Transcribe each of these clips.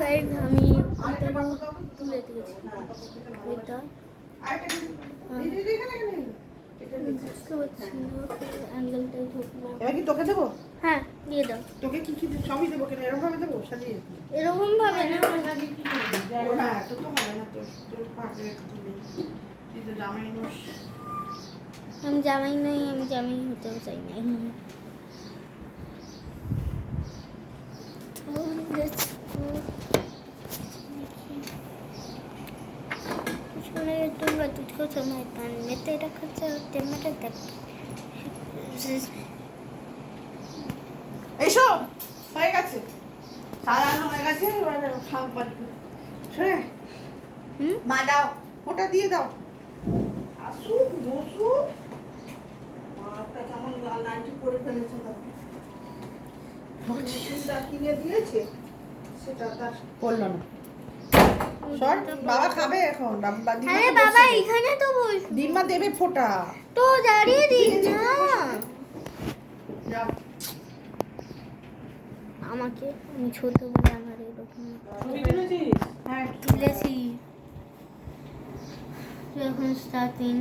Guys আমি তুলে দিয়েছি এটা বুঝতে পারছি না অ্যাঙ্গেলটাই ঢুকলো। এবার কি তোকে দেবো? হ্যাঁ দিয়ে দাও। তোকে কি কি সবই দেবো কেন? এরকম ভাবে দেবো সাজিয়ে? এরকম ভাবে না, হ্যাঁ তো তো হবে না, তোর পাশে তুই তো জামাই নোস। আমি জামাই নই, আমি জামাই হতেও চাই না। তোমরা तुझको समय पान में तेरा खर्चा होते मेरा तब এসো হয়ে গেছে, সাজানো হয়ে গেছে, এবার খাম পারি শুনে মা দাও, ওটা দিয়ে দাও। আসুক বসুক, মাটা কেমন লাল লালটি করে ফেলেছে, নতুনটা কিনে দিয়েছে সেটা তার করলো না। সর, বাবা খাবে এখন। আরে বাবা এখানে তো বস, ডিম্মা দেবে ফোঁটা তো দাঁড়িয়ে দিন না যা। আমাকে, আমি ছোট বলে আমার এরকম হ্যাঁ তুলেছি এখন স্টার্টিং।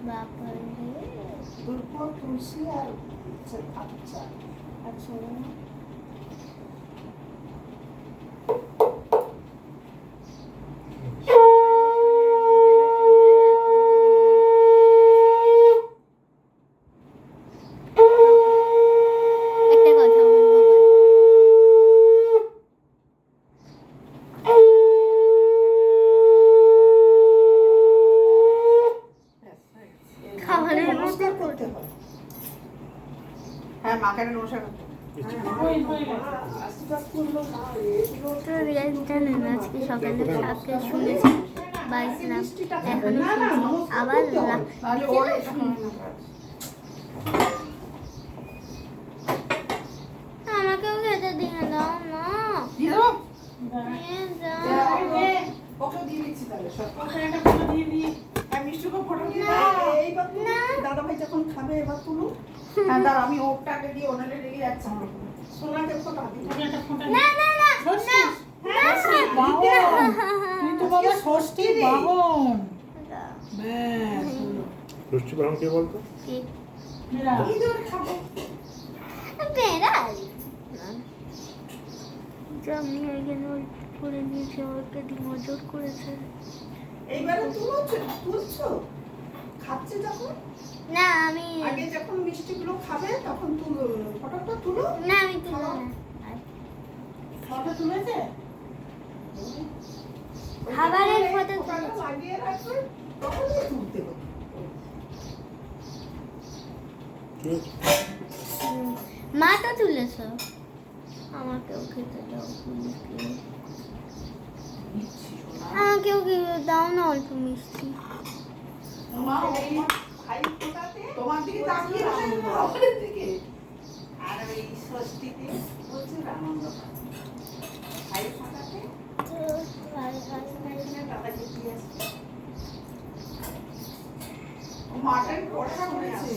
বাবা দুর্গা তুলসী আর আচ্ছা আচ্ছা একটা কথা বলবো, খাবারের মধ্যে করতে হয়। হ্যাঁ মাকে নমস্কার করতে জানেন আজকে সকালে সাপকে শুনেছি বাইছিলাম, এখনো শুনছি আবার আমাকেও খেতে দিয়ে দাও না। ওকে দিয়ে দিচ্ছি তাহলে সব। মিষ্টিকে ফটো দিয়ে দাদা ভাই যখন খাবে এবার তুলুক। হ্যাঁ দাঁড়া, আমি ওটাকে দিয়ে ওনারে রেগে যাচ্ছে আমার উপরে। সোনাকে ফটো দিই, একটা ফটো না না না তুই তো বাবা ষষ্ঠী বাহন। ষষ্ঠী বাহন কে বলতো? ঈদের খাবো বেড়াল আমি এখানে করে নিয়েছি, আমাকে ডিমোজোর করেছে। এইবারে তুলছো খাচ্ছে যখন, না আমি আগে যখন মিষ্টিগুলো খাবে তখন তুলো, ফটোটা তুলো। না আমি তুলবো না, ফটো তুলেছে খাবারের ফটো লাগিয়ে রাখবে তখন তুলতে হবে। মা তো তুলেছ, আমাকেও খেতে দাও প্লিজ, আমাকেও দাও না অল্প মিষ্টি। তোমার দিকে তাকিয়ে রয়েছে আমাদের দিকে, আর ওই ষষ্ঠীতে বলছে আনন্দ ভাই ফাটাতে দাদাকে দিয়ে আসছে। মাটন কষা করেছে।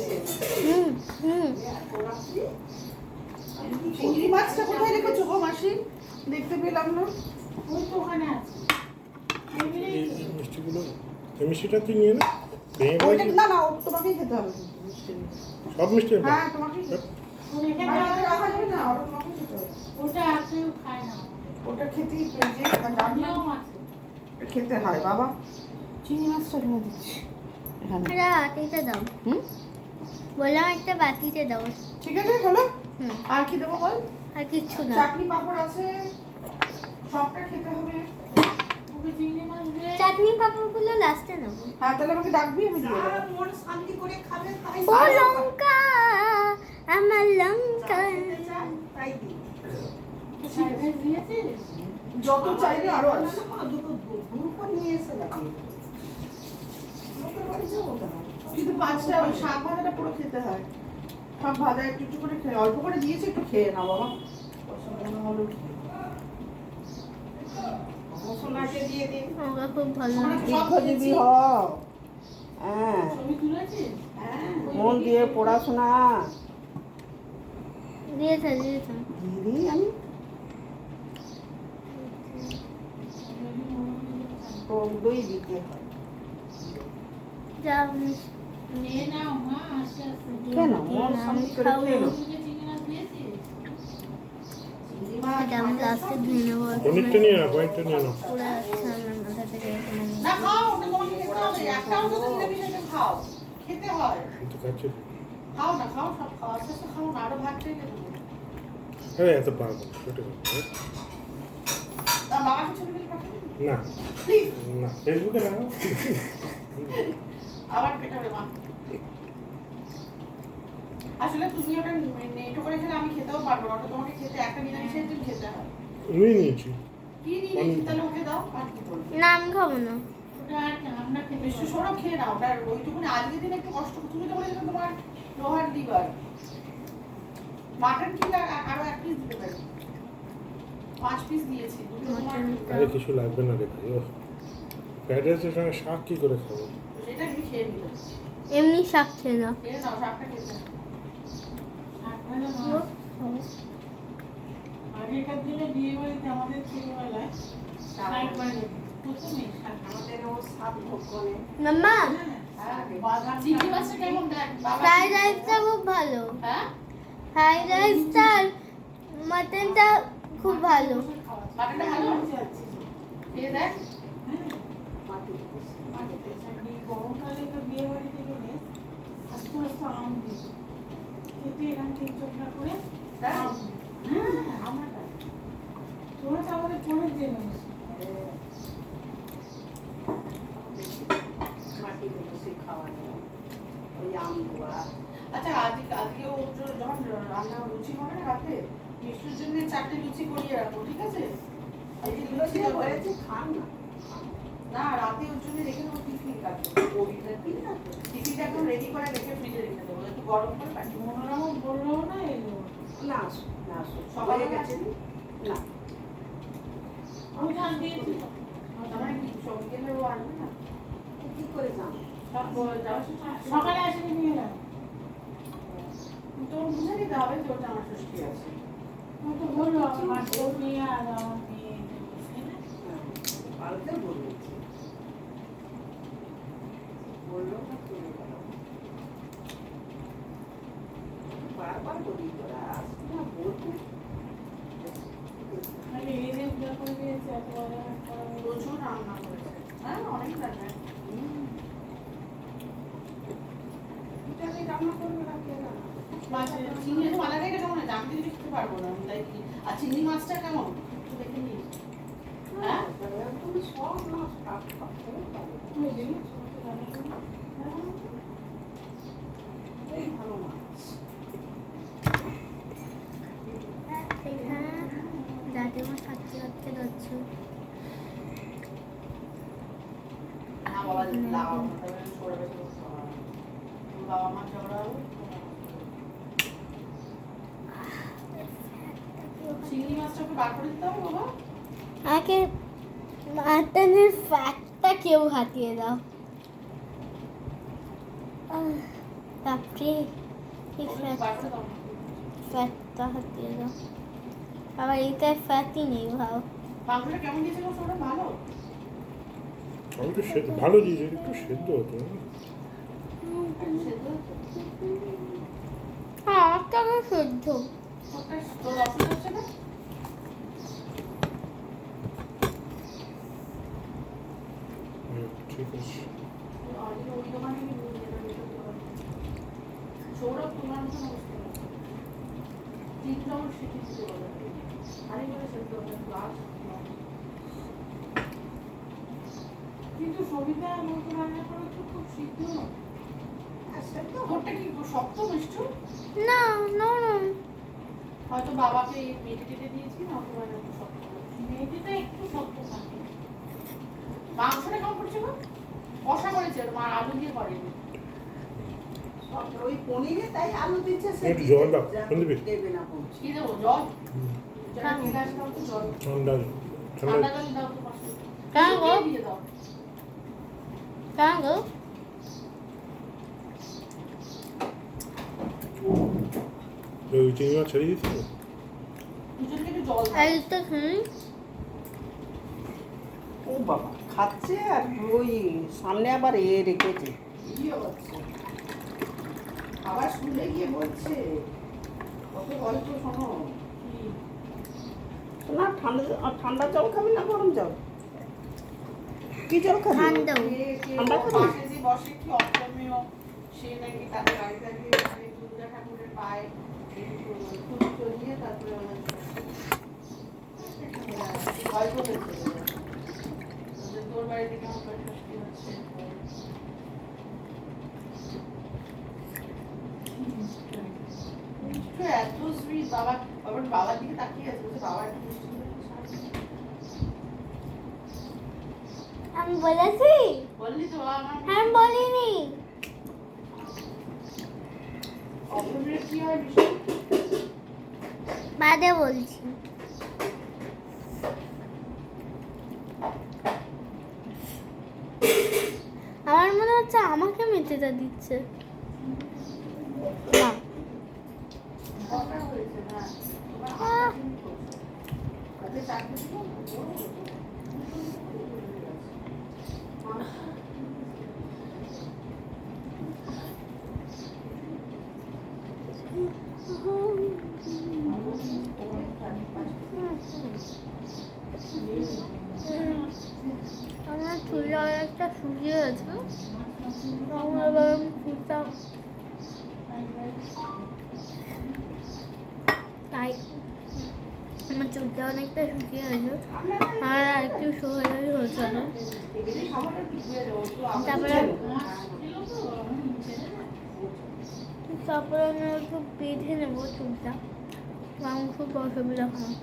চিংড়ি মাছটা কোথায় রেখেছো গো মাসি? দেখতে পেলাম না। ওই তো ওখানে আছে। এই মিষ্টিগুলো, এই মিষ্টিটা তুই নিয়ে নে। ওইটা না না, তোমাকেই খেতে হবে সব মিষ্টি? হ্যাঁ তোমাকেই খেতে হবে। রাখা যাবে না, ওটা তোমাকেই খেতে হবে। ওটা কেউ খায় না, ওটা খেতেই খেতে হয় বাবা। চিংড়ি মাছটা কিনে দিচ্ছি এখানে। বাটিতে দাও, বললাম একটা বাটিতে দাও। ঠিক আছে চলো। আর কি দেবো বল? আর কিচ্ছু না, চাটনি পাপড় আছে, সবটা খেতে হবে। চাটনি পাপড়গুলো লাস্টে নেবো। হ্যাঁ তাহলে আমাকে ডাকবি, আমি দিয়ে দেবো। মন শান্তি করে খাবে তাই। ও লঙ্কা, আমার লঙ্কা তাই দি। দিয়েছিস যত চাইবে আরো আছে। দুটো দুটো নিয়ে এসে লাগিয়ে কিন্তু পাঁচটা ওই শাক ভাজাটা পুরো খেতে হয়। সব ভাজা একটু একটু করে খেয়ে, অল্প করে দিয়েছি, একটু খেয়ে নাও বাবা। সোনাকে দিয়ে দিন, আমাকে খুব ভালো লাগে। দীর্ঘজীবী হও। হ্যাঁ, 啊 ছবি তুলেছিস? মন দিয়ে পড়াশোনা। 我 হ্যাঁ দিয়েছে দিদি আমি টক দই দিতে হয়। যা নিয়ে নাও মা, আস্তে আস্তে। কেন ওর সামনে করে খেয়ে নাও। তুমি চিংড়ি মাছ দিয়েছিস? চিংড়ি মাছ এটা আমি লাস্টে ধুয়ে নেবো পনিরটা নিয়ে নাও, পনিরটা নিয়ে নাও। পুরো আচ্ছা আমার মাথা থেকে এখানে নিয়ে না খাও, ওটা তোমাকে খেতে হবে। একটাও যদি নিরামিষ আইটেম খাও, খেতে হয়। আমি তো খাচ্ছি। খাও না, খাও, সব খাও, আস্তে আস্তে খাও না, আরো ভাত খেয়ে নেবো। আরে এত পারবো না, ছোট করে। তার বাবাকে ছবি তুলে পাঠাবি? না প্লিজ, না, ফেসবুকে না। আবার পেটাবে মা। আসলে তুমি ওটা নেটো করে খেলে আমি খেতেও পারবো না, ওটা তোমাকে খেতে একটা নিরামিষ আইটেম খেতে হয়। নিয়ে নিয়েছি। কি নিয়ে তাহলে ওকে দাও, আর কি করবো? না আমি খাবো না ওটা আর আমরা খেতে বিশ্ব পারবো না। সৌরভ খেয়ে নাও, ওটার ওইটুকুনি আজকের দিন একটু কষ্ট করে, তুমি তো বলেছো তোমার লোহার লিভার। মাটন কিলো আরো 1 পিস দিতে পারি, 5 পিস দিয়েছি, দুটো তোমার। আরে কিছু লাগবে না রে ভাই। ও ফ্রাইড রাইসের সঙ্গে শাক কি করে খাবো? সেটা আমি খেয়ে নিলাম। এমনি শাক খেয়ে নাও খেয়ে নাও, শাকটা খেতে নাও। আপনারা মাছ আগেকার দিনে বিয়ে বাড়িতে আমাদের ছোটবেলায় শাক বানিয়ে দিত। প্রথমে শাক। আমাদের ও সাত ভোগ করে। মাম্মা হ্যাঁ, বাদাম চিংড়ি মাছটা কেমন দেখ বাবা? ফ্রাইড রাইসটা খুব ভালো হ্যাঁ, ফ্রাইড রাইসটা মাটনটা খুব ভালো মাটনটা ভালো খেয়ে দেখ। গরমকালে তো বিয়ে বাড়িতে গেলে আস্তে আস্তে আম দিত। খেতে এরকম ঠিক চোখটা করে দেখ। আম দিত। হ্যাঁ, আমারটা। তোরা তো আমাদের পরের জিনিস। আচ্ছা, আজকে ও যখন রান্না লুচি হবে না রাতে, মিষ্টির জন্য 4টে লুচি করিয়ে রাখো, ঠিক আছে? আজকে লুচি হয়েছে, খান না। না, রাতে ওর জন্য রেখে দেবো টিফিন কাটে। টিফিনটা একদম রেডি করে রেখে ফ্রিজে রেখে দেবো, একটু গরম করে পাঠিয়ে দেবো। মনোরমা বললো না এলো। সবাই গেছে না, আমি জান দিয়েছি তো। আমার কি সব গেলে ও আসবে না? কি করে জানো? সব যাওয়ার সময় সকালে আসলে নিয়ে এলাম। তো বুঝে নিতে হবে যে ওটা আমার ষষ্ঠী আছে। ও তো বললো আমার বউ নিয়ে আর আমার মেয়ে তাই না? কালকে বলেছি, বললো না চলে গেল, বারবার বলি তোরা আসবি না, বলবি। মানে এদের উদ্ধার করে দিয়েছে এত বড় একটা প্রচুর রান্না করেছে, হ্যাঁ অনেক রান্না। রান্না করবে না কে রান্না? চিংড়ি তো আলাদা কেমন হয়, আমি কিছু খেতে পারবো না, আমি তাই কি। আর চিংড়ি মাছটা কেমন একটু দেখে নিস। হ্যাঁ, তুমি সব মাছ তুমি জিনিস রান্না করো। এই ভালো মাছ। এখানে দাদিমা খাচ্ছে খাচ্ছে যাচ্ছে না বাবা, লাউ ওটা সরে গেছে, বাবা মা ঝগড়া হলো। চিংড়ি মাছটা একটু বার করে দিতে হবে বাবা। আগে মাটনের ফ্যাটটা কেউ হাতিয়ে দাও তারপরে এই বার করে দাও। ফ্যাটটা হাতিয়ে দাও আবার এইটায় ফ্যাটই নেই ভাও মাংসটা কেমন দিয়েছিল ওটা ভালো? আমি তো সেদ্ধ ভালো দিয়েছি, একটু সেদ্ধ হতো না? সেদ্ধ হয়েছে? হ্যাঁ তবে সেদ্ধ ওটা তোর অসুবিধা হচ্ছে না? ঠিক আছে। ওই দোকানে কি নিয়ে যেতে হবে? সৌরভ তোমার মতন অবস্থা। 3 চামচ সিটি দিতে বলে, আরে করে সেদ্ধ হবে গ্লাস। কিন্তু সবিতা মতো রান্না করে তো খুব সিদ্ধ। ওটা কি শক্ত মিষ্টি? না না না হয়তো বাবাকে মেটে টেটে দিয়েছি না, তোমার একটু শক্ত। মেয়েটিটা একটু শক্ত থাকে। মাংসটা কেমন করছে গো? কষা করেছে, মার আলু দিয়ে করেনি। ওই পনিরে তাই আলু দিচ্ছে সে একটু জল দাও, শুনবি? দেবে না বলছি। কি দেবো, জল? যেটা খেলে আসলে একটু জল। ঠান্ডা ঠান্ডা ঠান্ডা জল দাও তো পাশে। কেন গো? দিয়ে দাও। কেন গো ওই চিংড়ি মাছ ছেড়ে দিয়েছিল? দুজনকে একটু জল দাও। একটা খাই। ও বাবা খাচ্ছে আর ওই সামনে আবার রেখেছে কি হচ্ছে? আবার স্কুলে গিয়ে বলছে কত গল্প শোনো। না ঠান্ডা জল খাবি না গরম জল? কি জল খাবি? ঠান্ডা। ঠান্ডা খাবি? পাশে যে বসে কি অপ্রমেয়, সে নাকি তাদের বাড়িতে গিয়ে মানে দুর্গা ঠাকুরের পায়ে ফুল চড়িয়ে তারপরে গল্প হয়েছে যে তোর বাড়িতে কেমন করে ষষ্ঠী হচ্ছে। এত সুইট বাবার দিকে তাকিয়ে আছে, বলছে বাবা একটু মিষ্টি করে একটু সাহায্য করো। আমি বলেছি? বললি তো বাবা আমার আমি বলিনি। অপরের কি হয় বিষয়? বাদে বলছি। আমার মনে হচ্ছে আমাকে মেথিটা দিচ্ছে। না, কথা হয়েছে না তোমার আহ, আজকে চাকরি ছিল আমার চুলে অনেকটা শুকিয়ে গেছে। আমার এবার আমি চুলটা তাই আমার চুলটা অনেকটা শুকিয়ে গেছে। আর একটু সোহারি হচ্ছে না। তারপরে তারপরে আমি একটু বেঁধে নেবো চুলটা। আমার খুব অসুবিধা হয়।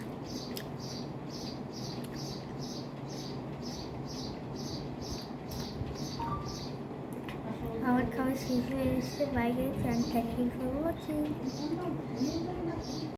আমার খাওয়া শেষ হয়ে এসেছে, বাইরে fan thank you for watching.